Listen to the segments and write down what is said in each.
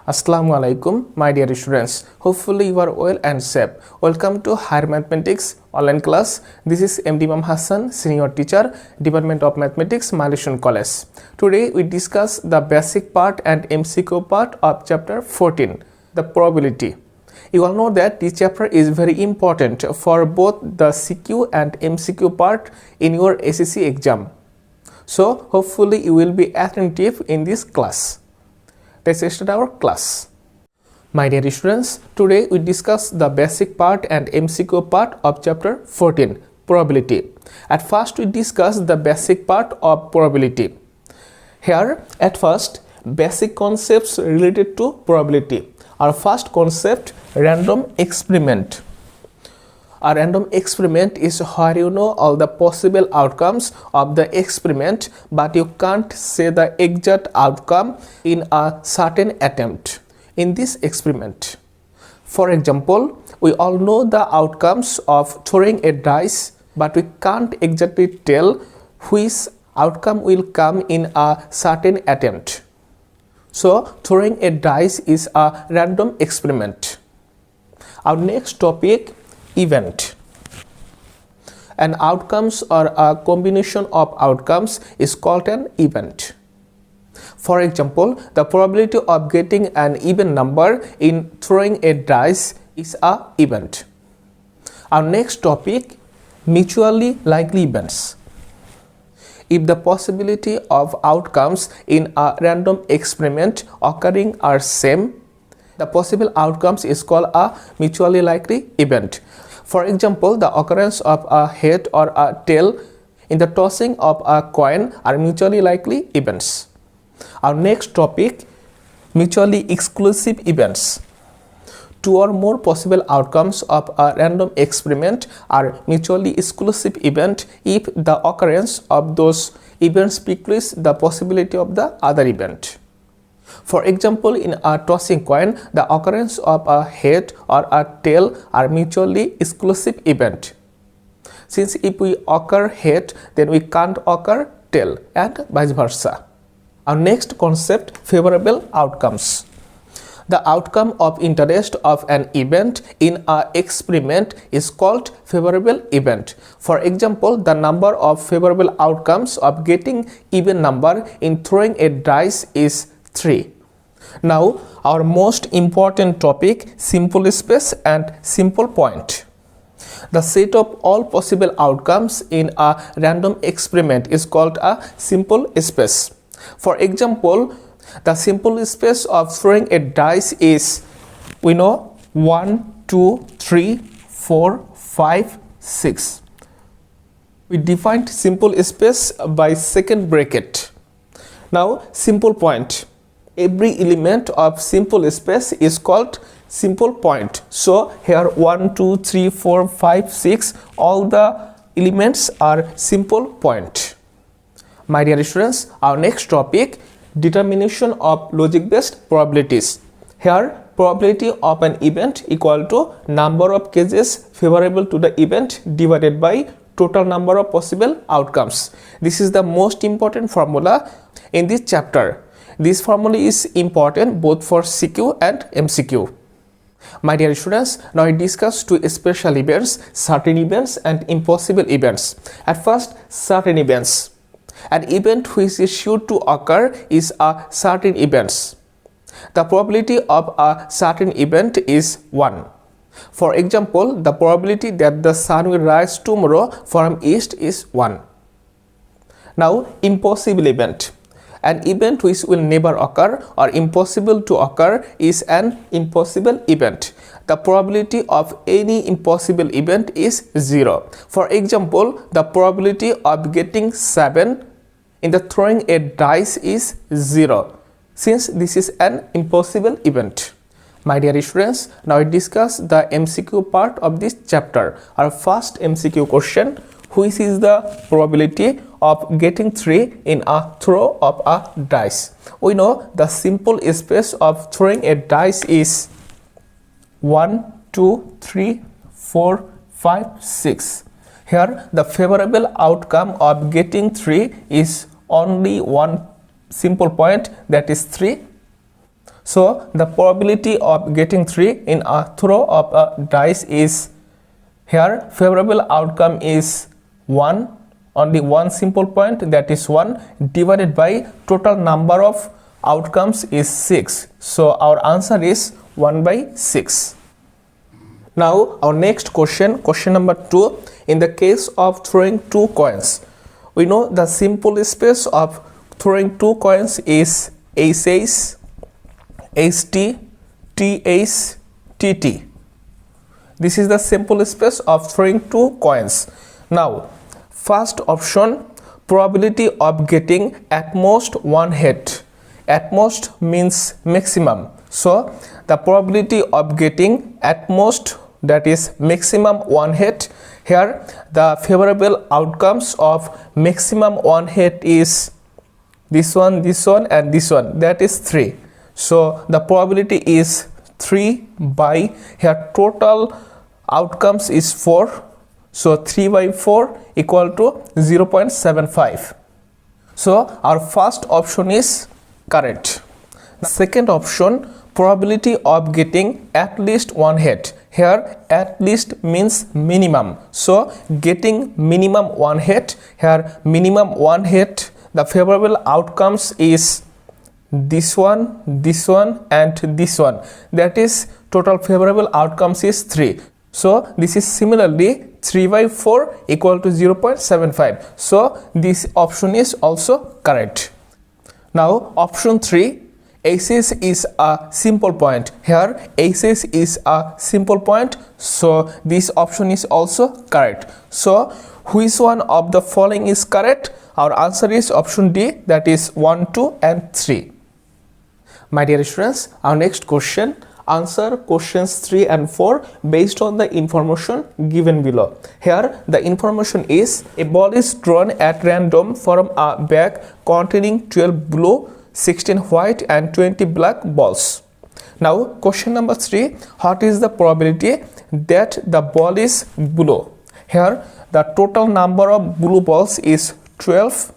Assalamu alaikum, my dear students. Hopefully you are well and safe. Welcome to Higher Mathematics online class. This is MD Imam Hasan, Senior Teacher, Department of Mathematics, Milestone College. Today we discuss the basic part and MCQ part of chapter 14, the probability. You all know that this chapter is very important for both the CQ and MCQ part in your SSC exam. So hopefully you will be attentive in this class. Let's start our class. My dear students, today we discuss the basic part and MCQ part of chapter 14, probability. At first we discuss the basic part of probability. Here at first, basic concepts related to probability. Our first concept, random experiment. A random experiment is where you know all the possible outcomes of the experiment, but you can't say the exact outcome in a certain attempt in this experiment. For example, we all know the outcomes of throwing a dice, but we can't exactly tell which outcome will come in a certain attempt. So, throwing a dice is a random experiment. Our next topic, event. An outcomes or a combination of outcomes is called an event. For example, the probability of getting an even number in throwing a dice is an event. Our next topic, mutually likely events. If the possibility of outcomes in a random experiment occurring are same, the possible outcomes is called a mutually likely event. For example, the occurrence of a head or a tail in the tossing of a coin are mutually likely events. Our next topic, mutually exclusive events. Two or more possible outcomes of a random experiment are mutually exclusive event if the occurrence of those events precludes the possibility of the other event. For example, in a tossing coin, the occurrence of a head or a tail are mutually exclusive event. Since if we occur head, then we can't occur tail, and vice versa. Our next concept, favorable outcomes. The outcome of interest of an event in an experiment is called favorable event. For example, the number of favorable outcomes of getting even number in throwing a dice is 3. Now, our most important topic, simple space and simple point. The set of all possible outcomes in a random experiment is called a simple space. For example, the simple space of throwing a dice is, we know, 1, 2, 3, 4, 5, 6. We defined simple space by second bracket. Now, simple point. Every element of simple space is called simple point. So, here 1, 2, 3, 4, 5, 6, all the elements are simple point. My dear students, our next topic, determination of logic-based probabilities. Here, probability of an event equal to number of cases favorable to the event divided by total number of possible outcomes. This is the most important formula in this chapter. This formula is important both for CQ and MCQ. My dear students, now I discuss two special events, certain events and impossible events. At first, certain events. An event which is sure to occur is a certain event. The probability of a certain event is 1. For example, the probability that the sun will rise tomorrow from east is 1. Now, impossible event. An event which will never occur or impossible to occur is an impossible event. The probability of any impossible event is 0. For example, the probability of getting 7 in the throwing a dice is 0, since this is an impossible event. My dear students, now I discuss the MCQ part of this chapter. Our first MCQ question, which is the probability of getting 3 in a throw of a dice? We know the simple space of throwing a dice is 1, 2, 3, 4, 5, 6. Here the favorable outcome of getting 3 is only one simple point, that is 3. So the probability of getting 3 in a throw of a dice is, here favorable outcome is 1, only one simple point, that is 1, divided by total number of outcomes is 6. So our answer is 1 by 6. Now our next question, question number 2. In the case of throwing 2 coins, we know the simple space of throwing 2 coins is SS, ST, TS, TT. This is the simple space of throwing 2 coins. Now, first option, probability of getting at most 1 hit. At most means maximum. So, the probability of getting at most, that is maximum 1 hit. Here, the favorable outcomes of maximum 1 hit is this one, and this one, that is 3. So, the probability is 3 by, here total outcomes is 4. So, 3 by 4 equal to 0.75. So, our first option is correct. The second option, probability of getting at least 1 hit. Here at least means minimum. So, getting minimum 1 hit. Here minimum 1 hit. The favorable outcomes is this one, and this one. That is total favorable outcomes is 3. So this is similarly 3 by 4 equal to 0.75. So this option is also correct. Now option 3, SS is a simple point. Here SS is a simple point. So this option is also correct. So which one of the following is correct? Our answer is option D, that is 1, 2 and 3. My dear students, our next question, answer questions 3 and 4 based on the information given below. Here the information is, a ball is drawn at random from a bag containing 12 blue, 16 white and 20 black balls. Now question number 3, what is the probability that the ball is blue? Here the total number of blue balls is 12.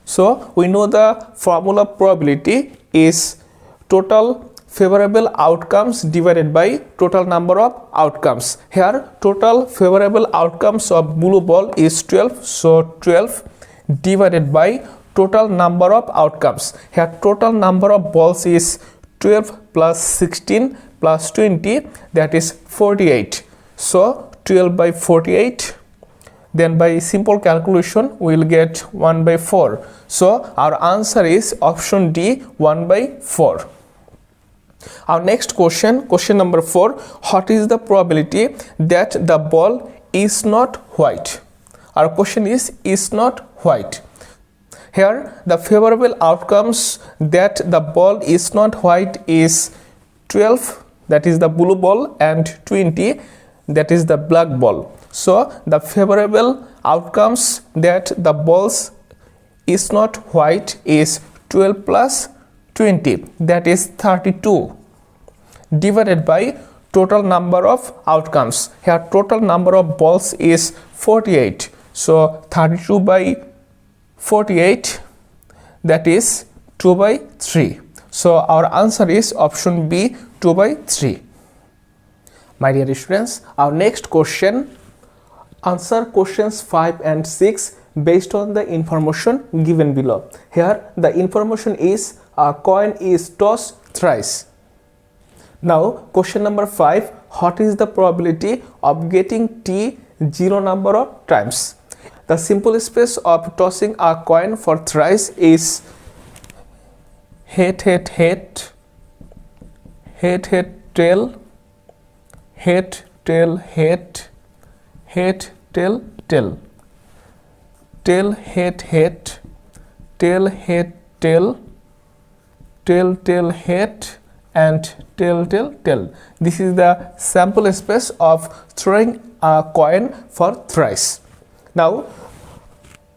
So we know the formula probability is total favorable outcomes divided by total number of outcomes. Here total favorable outcomes of blue ball is 12. So 12 divided by total number of outcomes. Here total number of balls is 12 plus 16 plus 20, that is 48. So 12 by 48. Then by simple calculation we will get 1 by 4. So our answer is option D, 1 by 4. Our next question, question number 4, what is the probability that the ball is not white? Our question is not white. Here the favorable outcomes that the ball is not white is 12, that is the blue ball, and 20, that is the black ball. So the favorable outcomes that the balls is not white is 12 plus 20, that is 32, divided by total number of outcomes. Here total number of balls is 48. So 32 by 48, that is 2 by 3. So our answer is option B, 2 by 3. My dear students, our next question, answer questions 5 and 6 based on the information given below. Here the information is, a coin is tossed thrice. Now question number 5, what is the probability of getting T 0 number of times? The simple space of tossing a coin for thrice is head, head, head, head, head, tail, head, tail, head, head, tail, tail, tail, head, head, tail, head, tail, tail, tail, head, and tail, tail, tail. This is the sample space of throwing a coin for thrice. Now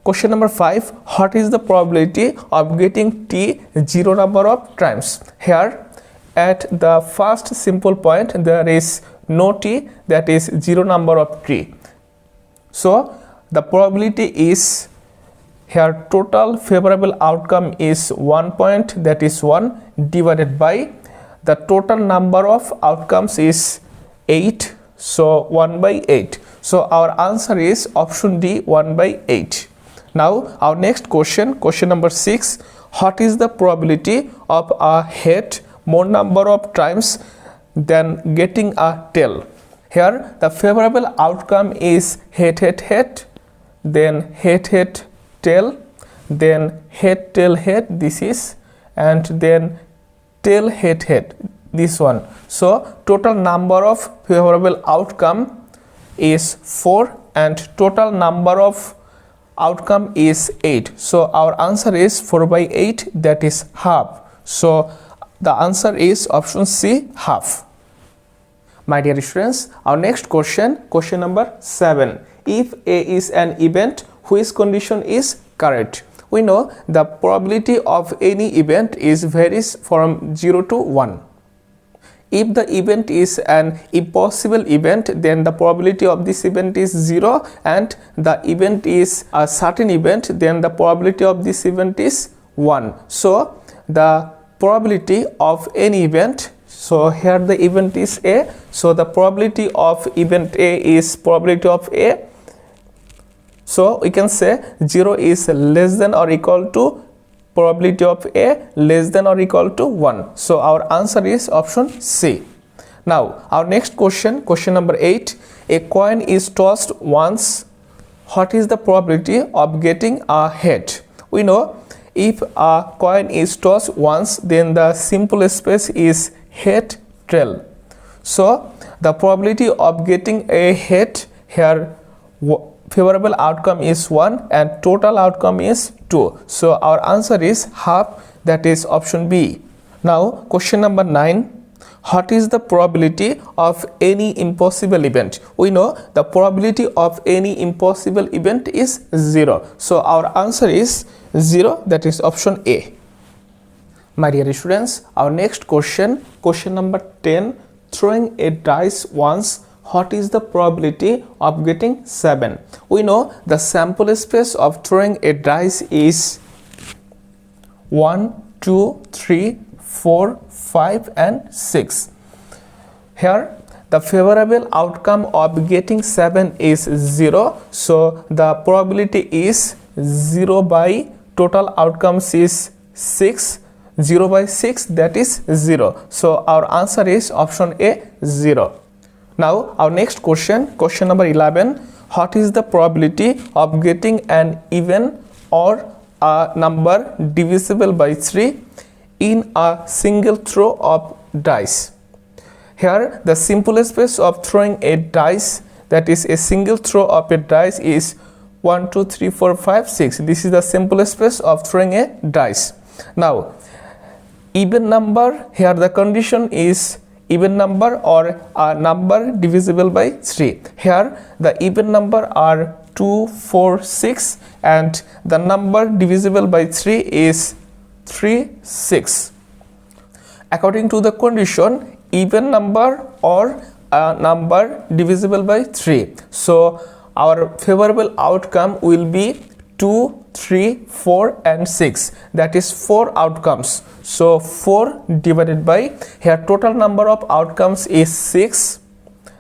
question number 5, what is the probability of getting T 0 number of times? Here at the first simple point there is no T, that is 0 number of T. So the probability is Here total favorable outcome is 1 point, that is 1, divided by the total number of outcomes is 8, so 1 by 8. So our answer is option D, 1 by 8. Now our next question, question number 6. What is the probability of a head more number of times than getting a tail? Here the favorable outcome is head, head, head, then head, head, tail, then head, tail, head, this is, and then tail, head, head, this one. So total number of favorable outcome is 4 and total number of outcome is 8. So our answer is 4 by 8, that is half. So the answer is option C, half. My dear students, our next question, question number 7. If A is an event, which condition is correct? We know the probability of any event is varies from 0 to 1. If the event is an impossible event, then the probability of this event is 0, and the event is a certain event, then the probability of this event is 1. So the probability of any event, so here the event is A, so the probability of event A is probability of A. So we can say 0 is less than or equal to probability of A less than or equal to 1. So our answer is option C. Now our next question, question number 8. A coin is tossed once. What is the probability of getting a head? We know if a coin is tossed once, then the simple space is head, tail. So the probability of getting a head, here favorable outcome is 1 and total outcome is 2. So our answer is half, that is option B. Now question number 9. What is the probability of any impossible event? We know the probability of any impossible event is 0. So our answer is 0, that is option A. My dear students, our next question, question number 10. Throwing a dice once, what is the probability of getting 7? We know the sample space of throwing a dice is 1, 2, 3, 4, 5 and 6. Here the favorable outcome of getting 7 is 0. So the probability is 0 by total outcomes is 6. 0 by 6, that is 0. So our answer is option A, 0. Now our next question, question number 11. What is the probability of getting an even or a number divisible by 3 in a single throw of dice? Here the simple space of throwing a dice, that is a single throw of a dice, is 1, 2, 3, 4, 5, 6. This is the simple space of throwing a dice. Now even number, here the condition is even number or a number divisible by 3. Here the even number are 2, 4, 6 and the number divisible by 3 is 3, 6. According to the condition, even number or a number divisible by 3. So our favorable outcome will be 2, 3, 4 and 6, that is 4 outcomes. So 4 divided by, here total number of outcomes is 6,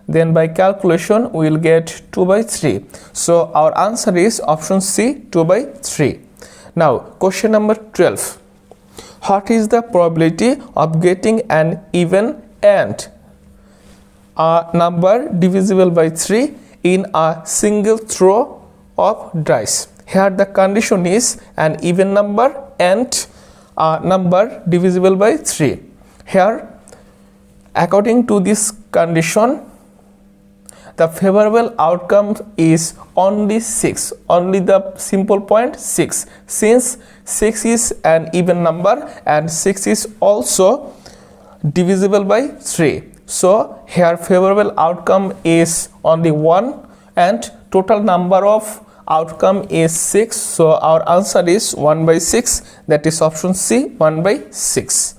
then by calculation we will get 2 by 3. So our answer is option C, 2 by 3. Now question number 12. What is the probability of getting an even and a number divisible by 3 in a single throw of dice? Here the condition is an even number and a number divisible by 3. Here according to this condition, the favorable outcome is only 6, only the simple point 6, since 6 is an even number and 6 is also divisible by 3. So here favorable outcome is only 1 and total number of outcome is 6. So our answer is 1 by 6, that is option C, 1 by 6.